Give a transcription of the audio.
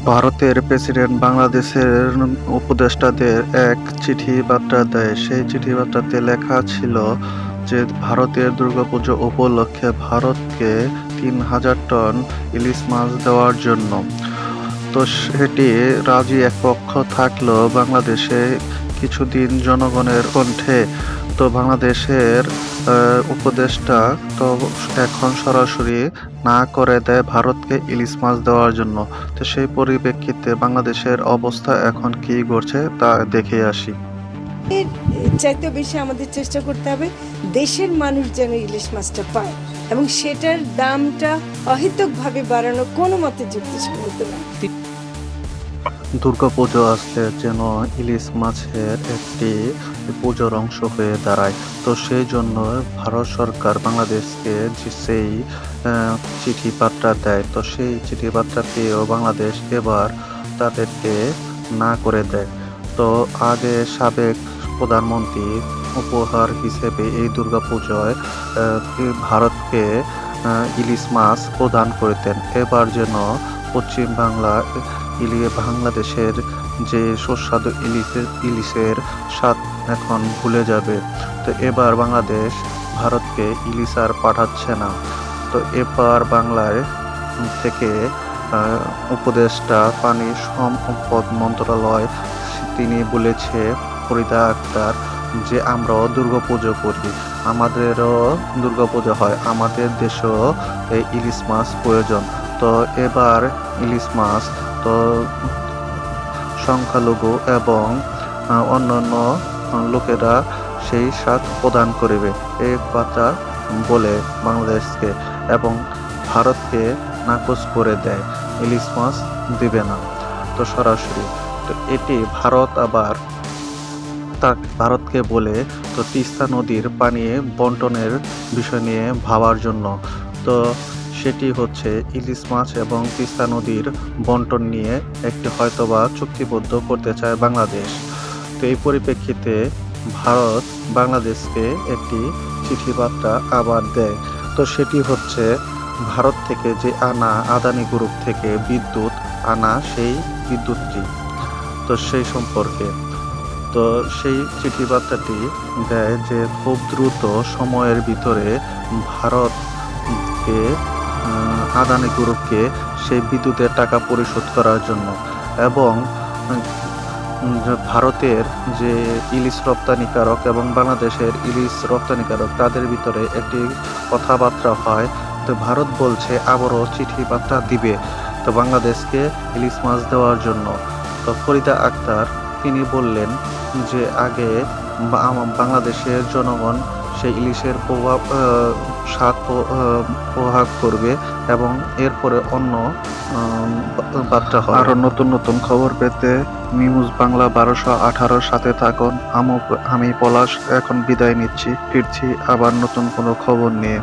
ভারতের প্রেসিডেন্ট বাংলাদেশের উপদেষ্টাদের এক চিঠি বার্তা দেয়। সেই চিঠি বার্তাতে লেখা ছিল যে ভারতের দুর্গাপুজো উপলক্ষে ভারতকে ৩,০০০ টন ইলিশ মাছ দেওয়ার জন্য। তো সেটি রাজি এক পক্ষ থাকলেও বাংলাদেশে কিছুদিন জনগণের কণ্ঠে তো বাংলাদেশের উপদেষ্টা তো এখন সরাসরি না করে দেয় ভারতকে ইলিশ মাছ দেওয়ার জন্য। তো সেই পরিপ্রেক্ষিতে বাংলাদেশের অবস্থা এখন কি ঘটছে তা দেখে আসি। এর চাইতে বেশি আমাদের চেষ্টা করতে হবে দেশের মানুষ যেন ইলিশ মাছটা পায় এবং সেটার দামটা অহেতুকভাবে বাড়ানো কোনো মতে যুক্তিসঙ্গত না। দুর্গাপুজো আসলে যেন ইলিশ মাছের একটি পুজোর অংশ হয়ে দাঁড়ায়। তো সেই জন্য ভারত সরকার বাংলাদেশকে সেই চিঠি বার্তা দেয়। তো সেই চিঠি বার্তা পেয়েও বাংলাদেশ এবার তাদেরকে না করে দেয়। তো আগে সাবেক প্রধানমন্ত্রী উপহার হিসেবে এই দুর্গাপুজোয় ভারতকে ইলিশ মাছ প্রদান করতেন। এবার যেন পশ্চিম বাংলা বাংলাদেশের যে সুস্বাদু ইলিশের স্বাদ এখন ভুলে যাবে। তো এবার বাংলাদেশ ভারতকে ইলিশ আর পাঠাচ্ছে না। তো এবার বাংলায় থেকে উপদেষ্টা পানি সম্পদ মন্ত্রণালয় তিনি বলেছে ফরিদা আক্তার যে আমরাও দুর্গাপুজো করি, আমাদেরও দুর্গাপুজো হয়, আমাদের দেশেও এই ইলিশ মাছ প্রয়োজন। তো এবার ইলিশ মাছ তো সংখ্যালঘু এবং অন্যান্য লোকেরা সেই স্বাদ প্রদান করবে এই কথা বলে বাংলাদেশকে এবং ভারতকে নাকচ করে দেয়, ইলিশ মাছ দিবে না। তো সরাসরি তো এটি ভারত আবার ভারতকে বলে তো তিস্তা নদীর পানি বন্টনের বিষয় নিয়ে ভাবার জন্য। তো সেটি হচ্ছে ইলিশ মাছ এবং তিস্তা নদীর বন্টন নিয়ে একটি হয়তোবা চুক্তিবদ্ধ করতে চায় বাংলাদেশ। তো এই পরিপ্রেক্ষিতে ভারত বাংলাদেশকে একটি চিঠি বার্তা আবার দেয়। তো সেটি হচ্ছে ভারত থেকে যে আদানি গ্রুপ থেকে বিদ্যুৎ আনা সেই বিদ্যুৎটি, তো সেই সম্পর্কে তো সেই চিঠি বার্তাটি দেয় যে খুব দ্রুত সময়ের ভিতরে ভারতকে আদানি গ্রুপকে সেই বিদ্যুতের টাকা পরিশোধ করার জন্য এবং ভারতের যে ইলিশ রপ্তানিকারক এবং বাংলাদেশের ইলিশ রপ্তানিকারক তাদের ভিতরে একটি কথাবার্তা হয়। তো ভারত বলছে আবারও চিঠি বার্তা দিবে তো বাংলাদেশকে ইলিশ মাছ দেওয়ার জন্য। তো ফরিদা আক্তার তিনি বললেন যে আগে বাংলাদেশের জনগণ সেই ইলিশের স্বাদ প্রভাব করবে এবং এরপরে অন্য বার্তা হয়। আরো নতুন নতুন খবর পেতে নিউজ বাংলা 1218 সাথে থাকুন। আমি পলাশ এখন বিদায় নিচ্ছি, ফিরছি আবার নতুন কোনো খবর নিয়ে।